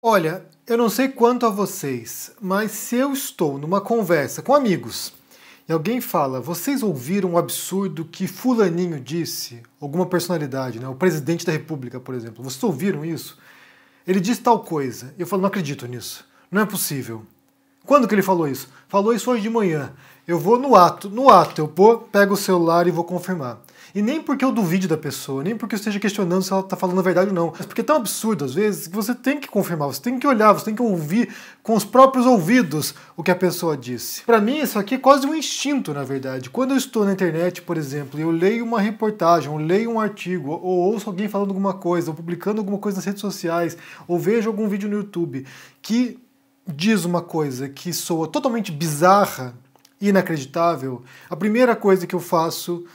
Olha, eu não sei quanto a vocês, mas se eu estou numa conversa com amigos e alguém fala, vocês ouviram o absurdo que fulaninho disse? Alguma personalidade, né? O presidente da república, por exemplo. Vocês ouviram isso? Ele disse tal coisa. Eu falo, não acredito nisso. Não é possível. Quando que ele falou isso? Falou isso hoje de manhã. Eu vou no ato, eu pego o celular e vou confirmar. E nem porque eu duvide da pessoa, nem porque eu esteja questionando se ela está falando a verdade ou não. Mas porque é tão absurdo, às vezes, que você tem que confirmar, você tem que olhar, você tem que ouvir com os próprios ouvidos o que a pessoa disse. Para mim, isso aqui é quase um instinto, na verdade. Quando eu estou na internet, por exemplo, e eu leio uma reportagem, ou leio um artigo, ou ouço alguém falando alguma coisa, ou publicando alguma coisa nas redes sociais, ou vejo algum vídeo no YouTube que diz uma coisa que soa totalmente bizarra, inacreditável, a primeira coisa que eu faço,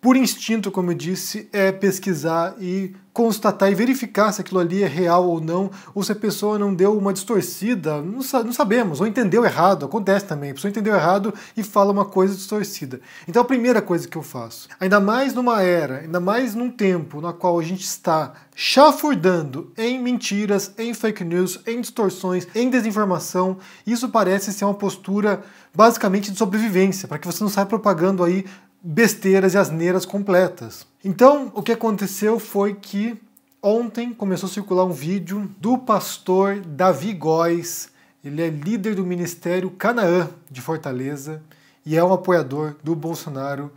por instinto, como eu disse, é pesquisar e constatar e verificar se aquilo ali é real ou não, ou se a pessoa não deu uma distorcida, não sabemos, ou entendeu errado, acontece também, a pessoa entendeu errado e fala uma coisa distorcida. Então a primeira coisa que eu faço, ainda mais numa era, ainda mais num tempo na qual a gente está chafurdando em mentiras, em fake news, em distorções, em desinformação, isso parece ser uma postura basicamente de sobrevivência, para que você não saia propagando aí besteiras e asneiras completas. Então, o que aconteceu foi que ontem começou a circular um vídeo do pastor Davi Góes. Ele é líder do Ministério Canaã de Fortaleza e é um apoiador do Bolsonaro,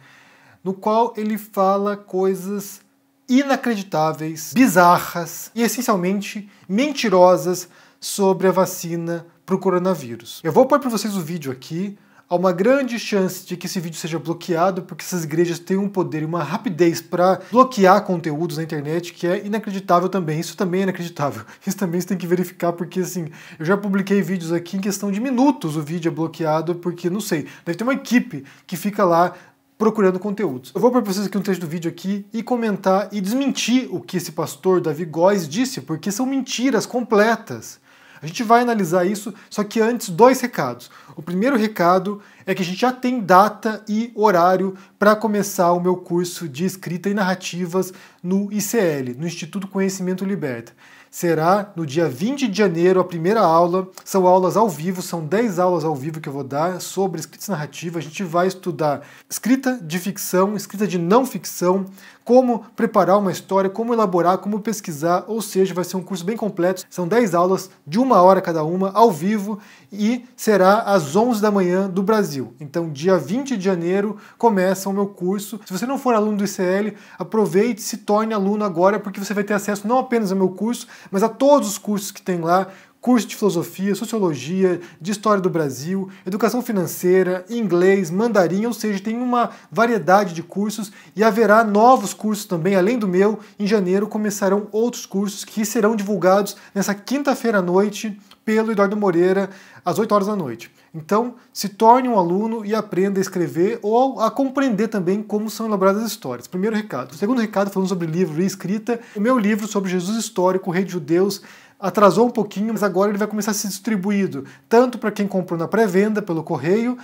no qual ele fala coisas inacreditáveis, bizarras e essencialmente mentirosas sobre a vacina para o coronavírus. Eu vou pôr para vocês o vídeo aqui. Há uma grande chance de que esse vídeo seja bloqueado, porque essas igrejas têm um poder e uma rapidez para bloquear conteúdos na internet que é inacreditável também. Isso também é inacreditável. Isso também você tem que verificar, porque assim, eu já publiquei vídeos aqui em questão de minutos o vídeo é bloqueado, porque, não sei, deve ter uma equipe que fica lá procurando conteúdos. Eu vou para vocês aqui um trecho do vídeo aqui e comentar e desmentir o que esse pastor Davi Góes disse, porque são mentiras completas. A gente vai analisar isso, só que antes, dois recados. O primeiro recado é que a gente já tem data e horário para começar o meu curso de escrita e narrativas no ICL, no Instituto Conhecimento Liberta. Será no dia 20 de janeiro a primeira aula, são aulas ao vivo, são 10 aulas ao vivo que eu vou dar sobre escrita narrativa. A gente vai estudar escrita de ficção, escrita de não ficção, como preparar uma história, como elaborar, como pesquisar, ou seja, vai ser um curso bem completo. São 10 aulas de 1 hora cada uma, ao vivo, e será às 11 da manhã do Brasil. Então, dia 20 de janeiro começa o meu curso. Se você não for aluno do ICL, aproveite e se torne aluno agora, porque você vai ter acesso não apenas ao meu curso, mas a todos os cursos que tem lá, curso de filosofia, sociologia, de história do Brasil, educação financeira, inglês, mandarim, ou seja, tem uma variedade de cursos e haverá novos cursos também, além do meu. Em janeiro começarão outros cursos que serão divulgados nessa quinta-feira à noite pelo Eduardo Moreira, às 8 horas da noite. Então, se torne um aluno e aprenda a escrever ou a compreender também como são elaboradas as histórias. Primeiro recado. O segundo recado, falando sobre livro e escrita, o meu livro sobre Jesus histórico, o Rei de Judeus, atrasou um pouquinho, mas agora ele vai começar a ser distribuído tanto para quem comprou na pré-venda pelo correio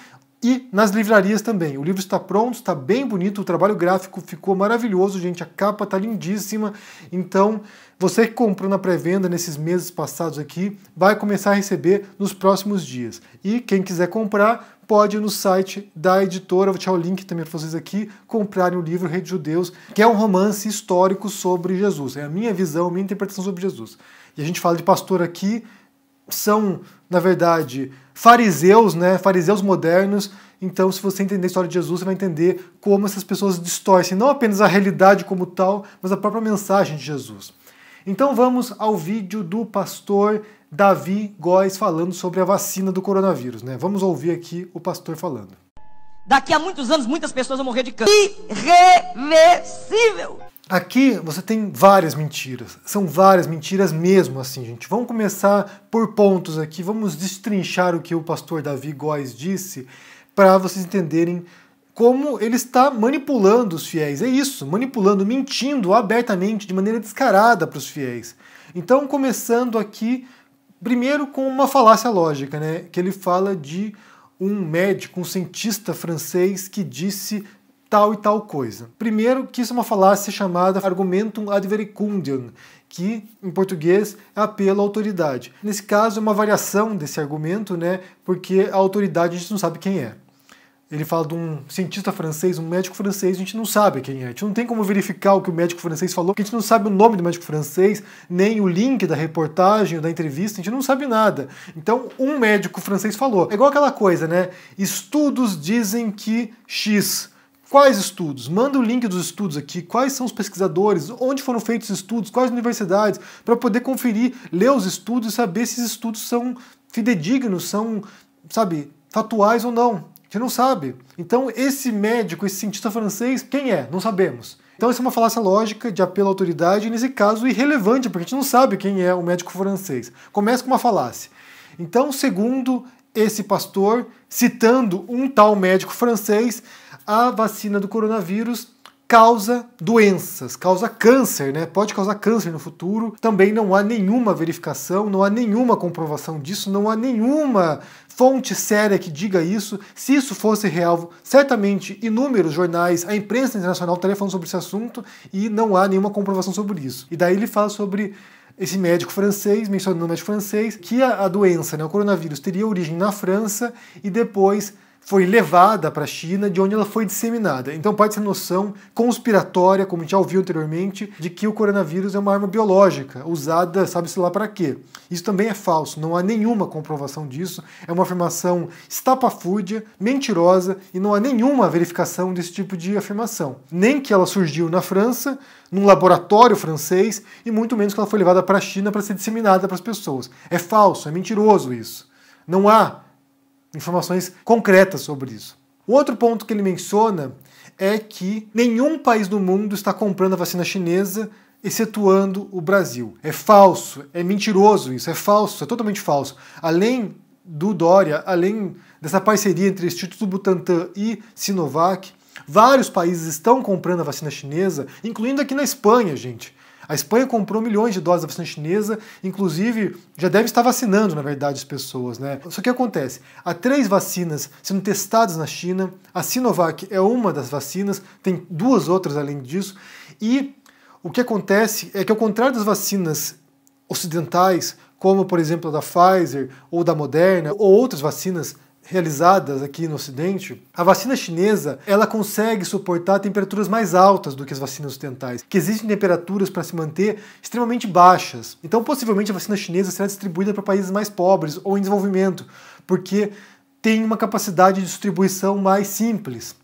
e nas livrarias também. O livro está pronto, está bem bonito, o trabalho gráfico ficou maravilhoso, gente, a capa está lindíssima. Então, você que comprou na pré-venda nesses meses passados aqui, vai começar a receber nos próximos dias. E quem quiser comprar, pode ir no site da editora, vou deixar o link também para vocês aqui, comprarem o livro Rei de Judeus, que é um romance histórico sobre Jesus. É a minha visão, a minha interpretação sobre Jesus. E a gente fala de pastor aqui, são, na verdade, fariseus, né? Fariseus modernos. Então, se você entender a história de Jesus, você vai entender como essas pessoas distorcem não apenas a realidade como tal, mas a própria mensagem de Jesus. Então vamos ao vídeo do pastor Davi Góes falando sobre a vacina do coronavírus, né? Vamos ouvir aqui o pastor falando. Daqui a muitos anos, muitas pessoas vão morrer de câncer. Irreversível! Aqui você tem várias mentiras, são várias mentiras mesmo assim, gente. Vamos começar por pontos aqui, vamos destrinchar o que o pastor Davi Góes disse para vocês entenderem como ele está manipulando os fiéis. É isso, manipulando, mentindo abertamente, de maneira descarada para os fiéis. Então, começando aqui, primeiro com uma falácia lógica, né? Que ele fala de um médico, um cientista francês que disse tal e tal coisa. Primeiro, que isso é uma falácia chamada argumentum ad verecundiam, que em português é apelo à autoridade. Nesse caso é uma variação desse argumento, né, porque a autoridade a gente não sabe quem é. Ele fala de um cientista francês, um médico francês, a gente não sabe quem é. A gente não tem como verificar o que o médico francês falou, porque a gente não sabe o nome do médico francês, nem o link da reportagem ou da entrevista, a gente não sabe nada. Então, um médico francês falou. É igual aquela coisa, né? Estudos dizem que X. Quais estudos? Manda o link dos estudos aqui. Quais são os pesquisadores? Onde foram feitos os estudos? Quais universidades? Para poder conferir, ler os estudos e saber se esses estudos são fidedignos, são, sabe, fatuais ou não. A gente não sabe. Então, esse médico, esse cientista francês, quem é? Não sabemos. Então, isso é uma falácia lógica de apelo à autoridade, e nesse caso, irrelevante, porque a gente não sabe quem é o médico francês. Começa com uma falácia. Então, segundo esse pastor, citando um tal médico francês, a vacina do coronavírus causa doenças, causa câncer, né? Pode causar câncer no futuro. Também não há nenhuma verificação, não há nenhuma comprovação disso, não há nenhuma fonte séria que diga isso. Se isso fosse real, certamente inúmeros jornais, a imprensa internacional estaria falando sobre esse assunto e não há nenhuma comprovação sobre isso. E daí ele fala sobre esse médico francês, mencionando o médico francês, que a doença, né, o coronavírus, teria origem na França e depois foi levada para a China, de onde ela foi disseminada. Então pode ser noção conspiratória, como a gente já ouviu anteriormente, de que o coronavírus é uma arma biológica, usada sabe-se lá para quê. Isso também é falso, não há nenhuma comprovação disso, é uma afirmação estapafúrdia, mentirosa, e não há nenhuma verificação desse tipo de afirmação. Nem que ela surgiu na França, num laboratório francês, e muito menos que ela foi levada para a China para ser disseminada para as pessoas. É falso, é mentiroso isso. Não há informações concretas sobre isso. O outro ponto que ele menciona é que nenhum país do mundo está comprando a vacina chinesa, excetuando o Brasil. É falso, é mentiroso isso, é falso, é totalmente falso. Além do Dória, além dessa parceria entre o Instituto Butantan e Sinovac, vários países estão comprando a vacina chinesa, incluindo aqui na Espanha, gente. A Espanha comprou milhões de doses da vacina chinesa, inclusive já deve estar vacinando, na verdade, as pessoas, né? Só que acontece, há 3 vacinas sendo testadas na China, a Sinovac é uma das vacinas, tem 2 outras além disso, e o que acontece é que, ao contrário das vacinas ocidentais, como, por exemplo, a da Pfizer ou da Moderna, ou outras vacinas realizadas aqui no Ocidente, a vacina chinesa ela consegue suportar temperaturas mais altas do que as vacinas ocidentais, que existem temperaturas para se manter extremamente baixas. Então, possivelmente, a vacina chinesa será distribuída para países mais pobres ou em desenvolvimento, porque tem uma capacidade de distribuição mais simples.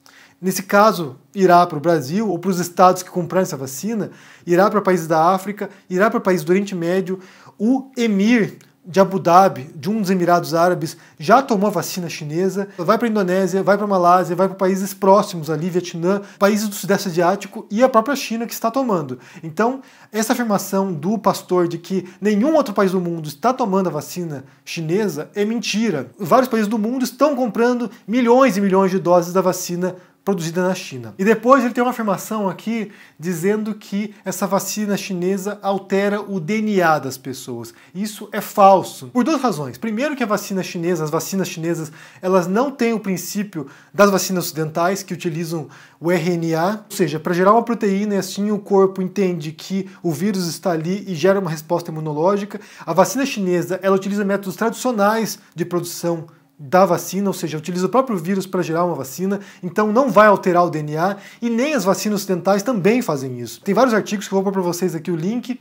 Nesse caso, irá para o Brasil ou para os estados que compraram essa vacina, irá para países da África, irá para países do Oriente Médio. O Emir de Abu Dhabi, de um dos Emirados Árabes, já tomou a vacina chinesa, vai para a Indonésia, vai para a Malásia, vai para países próximos ali, Vietnã, países do Sudeste Asiático e a própria China que está tomando. Então, essa afirmação do pastor de que nenhum outro país do mundo está tomando a vacina chinesa é mentira. Vários países do mundo estão comprando milhões e milhões de doses da vacina produzida na China. E depois ele tem uma afirmação aqui dizendo que essa vacina chinesa altera o DNA das pessoas. Isso é falso. Por 2 razões. Primeiro que a vacina chinesa, as vacinas chinesas, elas não têm o princípio das vacinas ocidentais que utilizam o RNA, ou seja, para gerar uma proteína e assim o corpo entende que o vírus está ali e gera uma resposta imunológica. A vacina chinesa, ela utiliza métodos tradicionais de produção da vacina, ou seja, utiliza o próprio vírus para gerar uma vacina, então não vai alterar o DNA, e nem as vacinas ocidentais também fazem isso. Tem vários artigos que eu vou pôr para vocês aqui o link,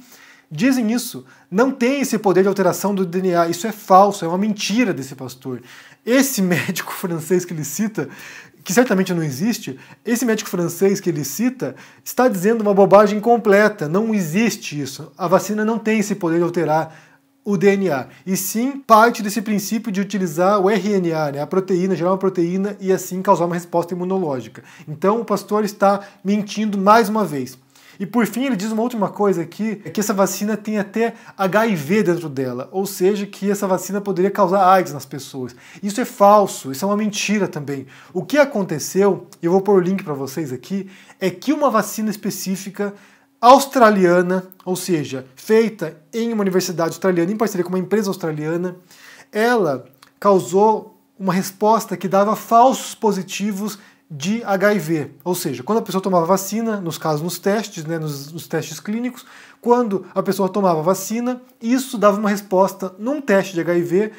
dizem isso, não tem esse poder de alteração do DNA, isso é falso, é uma mentira desse pastor. Esse médico francês que ele cita, que certamente não existe, esse médico francês que ele cita está dizendo uma bobagem completa, não existe isso, a vacina não tem esse poder de alterar o DNA, e sim parte desse princípio de utilizar o RNA, né, a proteína, gerar uma proteína e assim causar uma resposta imunológica. Então o pastor está mentindo mais uma vez. E por fim ele diz uma última coisa aqui, é que essa vacina tem até HIV dentro dela, ou seja, que essa vacina poderia causar AIDS nas pessoas. Isso é falso, isso é uma mentira também. O que aconteceu, e eu vou pôr o link para vocês aqui, é que uma vacina específica australiana, ou seja, feita em uma universidade australiana, em parceria com uma empresa australiana, ela causou uma resposta que dava falsos positivos de HIV. Ou seja, quando a pessoa tomava vacina, nos casos nos testes, né, nos testes clínicos, quando a pessoa tomava vacina, isso dava uma resposta num teste de HIV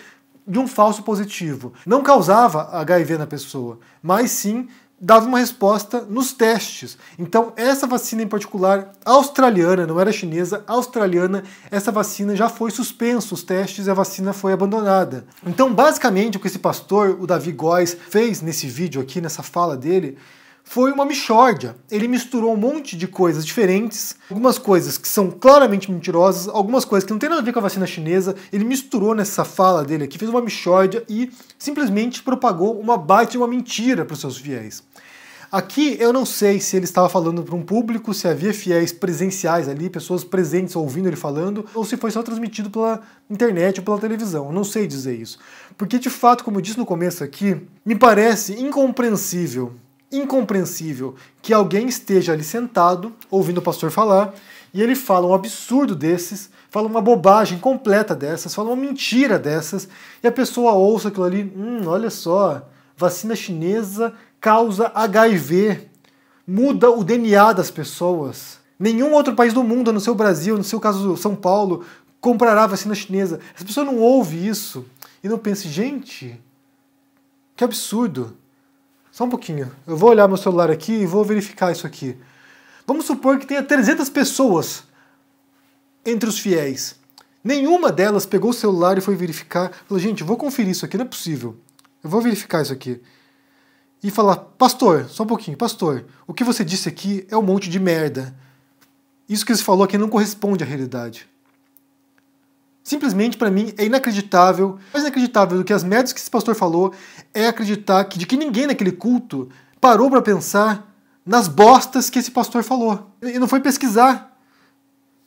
de um falso positivo. Não causava HIV na pessoa, mas sim dava uma resposta nos testes. Então, essa vacina em particular, australiana, não era chinesa, australiana, essa vacina já foi suspensa os testes e a vacina foi abandonada. Então, basicamente, o que esse pastor, o Davi Góes, fez nesse vídeo aqui, nessa fala dele, foi uma mixórdia. Ele misturou um monte de coisas diferentes, algumas coisas que são claramente mentirosas, algumas coisas que não tem nada a ver com a vacina chinesa, ele misturou nessa fala dele aqui, fez uma mixórdia e simplesmente propagou uma baita de uma mentira para os seus fiéis. Aqui eu não sei se ele estava falando para um público, se havia fiéis presenciais ali, pessoas presentes ouvindo ele falando, ou se foi só transmitido pela internet ou pela televisão. Eu não sei dizer isso. Porque de fato, como eu disse no começo aqui, me parece incompreensível que alguém esteja ali sentado, ouvindo o pastor falar, e ele fala um absurdo desses, fala uma bobagem completa dessas, fala uma mentira dessas, e a pessoa ouça aquilo ali, olha só, vacina chinesa causa HIV, muda o DNA das pessoas. Nenhum outro país do mundo, no seu Brasil, no seu caso São Paulo, comprará vacina chinesa. Essa pessoa não ouve isso e não pensa, gente, que absurdo. Só um pouquinho, eu vou olhar meu celular aqui e vou verificar isso aqui. Vamos supor que tenha 300 pessoas entre os fiéis. Nenhuma delas pegou o celular e foi verificar. Falou, gente, eu vou conferir isso aqui, não é possível. Eu vou verificar isso aqui. E falar, pastor, só um pouquinho, pastor, o que você disse aqui é um monte de merda. Isso que você falou aqui não corresponde à realidade. Simplesmente, para mim, é inacreditável. Mais inacreditável do que as merdas que esse pastor falou é acreditar de que ninguém naquele culto parou para pensar nas bostas que esse pastor falou. E não foi pesquisar.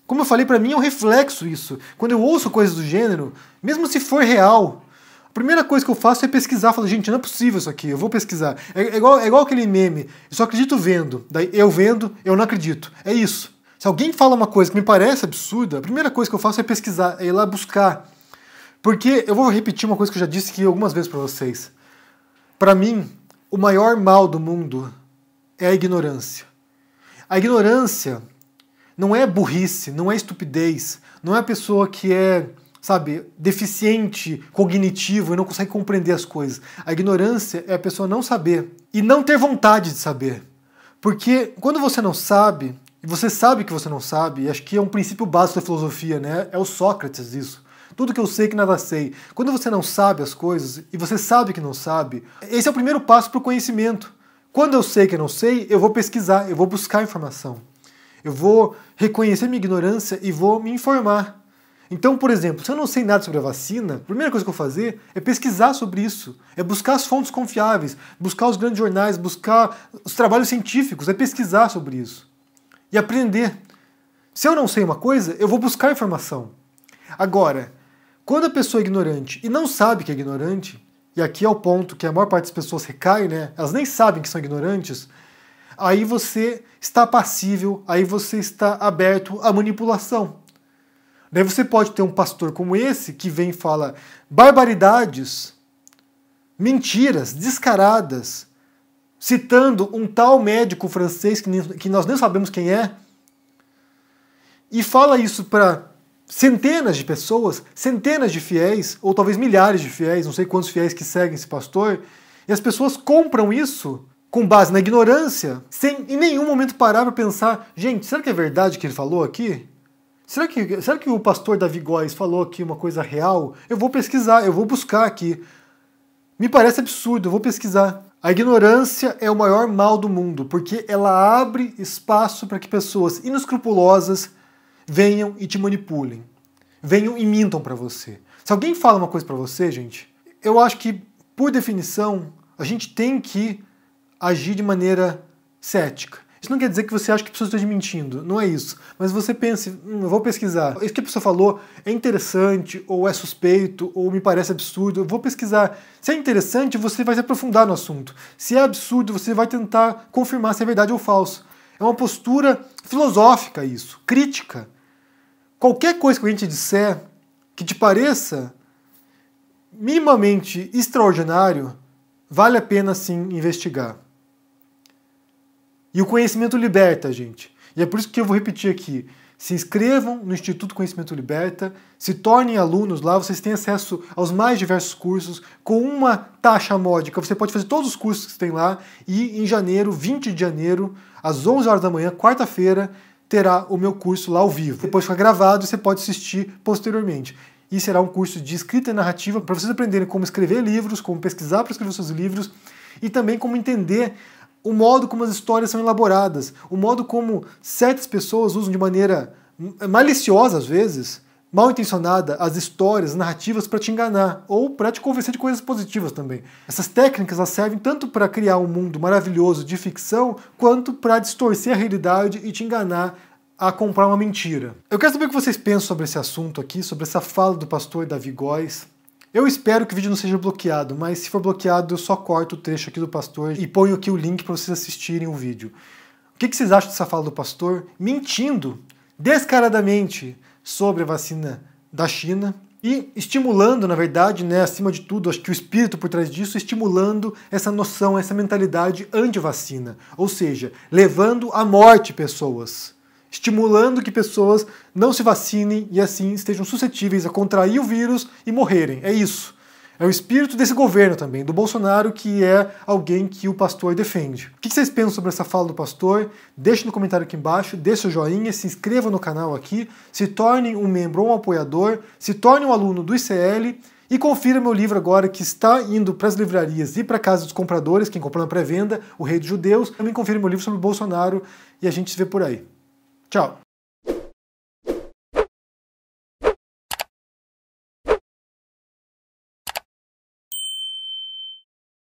Como eu falei, para mim é um reflexo isso. Quando eu ouço coisas do gênero, mesmo se for real, a primeira coisa que eu faço é pesquisar. Falo, gente, não é possível isso aqui, eu vou pesquisar. É igual aquele meme, eu só acredito vendo. Daí eu vendo, eu não acredito. É isso. Se alguém fala uma coisa que me parece absurda, a primeira coisa que eu faço é pesquisar, é ir lá buscar. Porque eu vou repetir uma coisa que eu já disse aqui algumas vezes para vocês. Para mim, o maior mal do mundo é a ignorância. A ignorância não é burrice, não é estupidez, não é a pessoa que é, sabe, deficiente, cognitivo e não consegue compreender as coisas. A ignorância é a pessoa não saber e não ter vontade de saber. Porque quando você não sabe, e você sabe que você não sabe, e acho que é um princípio básico da filosofia, né? É o Sócrates isso. Tudo que eu sei que nada sei. Quando você não sabe as coisas, e você sabe que não sabe, esse é o primeiro passo para o conhecimento. Quando eu sei que eu não sei, eu vou pesquisar, eu vou buscar informação. Eu vou reconhecer minha ignorância e vou me informar. Então, por exemplo, se eu não sei nada sobre a vacina, a primeira coisa que eu vou fazer é pesquisar sobre isso, é buscar as fontes confiáveis, buscar os grandes jornais, buscar os trabalhos científicos, é pesquisar sobre isso e aprender. Se eu não sei uma coisa, eu vou buscar informação. Agora, quando a pessoa é ignorante e não sabe que é ignorante, e aqui é o ponto que a maior parte das pessoas recai, né? Elas nem sabem que são ignorantes, aí você está passível, aí você está aberto à manipulação. Daí você pode ter um pastor como esse que vem e fala barbaridades, mentiras descaradas, citando um tal médico francês que nós nem sabemos quem é, e fala isso para centenas de pessoas, centenas de fiéis, ou talvez milhares de fiéis, não sei quantos fiéis que seguem esse pastor, e as pessoas compram isso com base na ignorância, sem em nenhum momento parar para pensar, gente, será que é verdade o que ele falou aqui? Será que o pastor Davi Góes falou aqui uma coisa real? Eu vou pesquisar, eu vou buscar aqui. Me parece absurdo, eu vou pesquisar. A ignorância é o maior mal do mundo, porque ela abre espaço para que pessoas inescrupulosas venham e te manipulem. Venham e mintam para você. Se alguém fala uma coisa para você, gente, eu acho que, por definição, a gente tem que agir de maneira cética. Isso não quer dizer que você acha que a pessoa esteja mentindo, não é isso. Mas você pense, eu vou pesquisar. Isso que a pessoa falou é interessante, ou é suspeito, ou me parece absurdo, eu vou pesquisar. Se é interessante, você vai se aprofundar no assunto. Se é absurdo, você vai tentar confirmar se é verdade ou falso. É uma postura filosófica isso, crítica. Qualquer coisa que a gente disser que te pareça minimamente extraordinário, vale a pena sim investigar. E o conhecimento liberta, gente. E é por isso que eu vou repetir aqui. Se inscrevam no Instituto Conhecimento Liberta, se tornem alunos lá, vocês têm acesso aos mais diversos cursos, com uma taxa módica, você pode fazer todos os cursos que tem lá, e em janeiro, 20 de janeiro, às 11 horas da manhã, quarta-feira, terá o meu curso lá ao vivo. Depois fica gravado e você pode assistir posteriormente. E será um curso de escrita e narrativa para vocês aprenderem como escrever livros, como pesquisar para escrever seus livros, e também como entender o modo como as histórias são elaboradas, o modo como certas pessoas usam de maneira maliciosa, às vezes, mal intencionada, as histórias, as narrativas para te enganar, ou para te convencer de coisas positivas também. Essas técnicas elas servem tanto para criar um mundo maravilhoso de ficção, quanto para distorcer a realidade e te enganar a comprar uma mentira. Eu quero saber o que vocês pensam sobre esse assunto aqui, sobre essa fala do pastor Davi Góes. Eu espero que o vídeo não seja bloqueado, mas se for bloqueado eu só corto o trecho aqui do pastor e ponho aqui o link para vocês assistirem o vídeo. O que vocês acham dessa fala do pastor mentindo descaradamente sobre a vacina da China e estimulando, na verdade, né, acima de tudo, acho que o espírito por trás disso, estimulando essa noção, essa mentalidade anti-vacina, ou seja, levando à morte pessoas. Estimulando que pessoas não se vacinem e assim estejam suscetíveis a contrair o vírus e morrerem. É isso. É o espírito desse governo também, do Bolsonaro, que é alguém que o pastor defende. O que vocês pensam sobre essa fala do pastor? Deixe no comentário aqui embaixo, deixe o joinha, se inscreva no canal aqui, se torne um membro ou um apoiador, se torne um aluno do ICL e confira meu livro agora que está indo para as livrarias e para a casa dos compradores, quem comprou na pré-venda, O Rei dos Judeus. Também confira meu livro sobre o Bolsonaro e a gente se vê por aí. Tchau!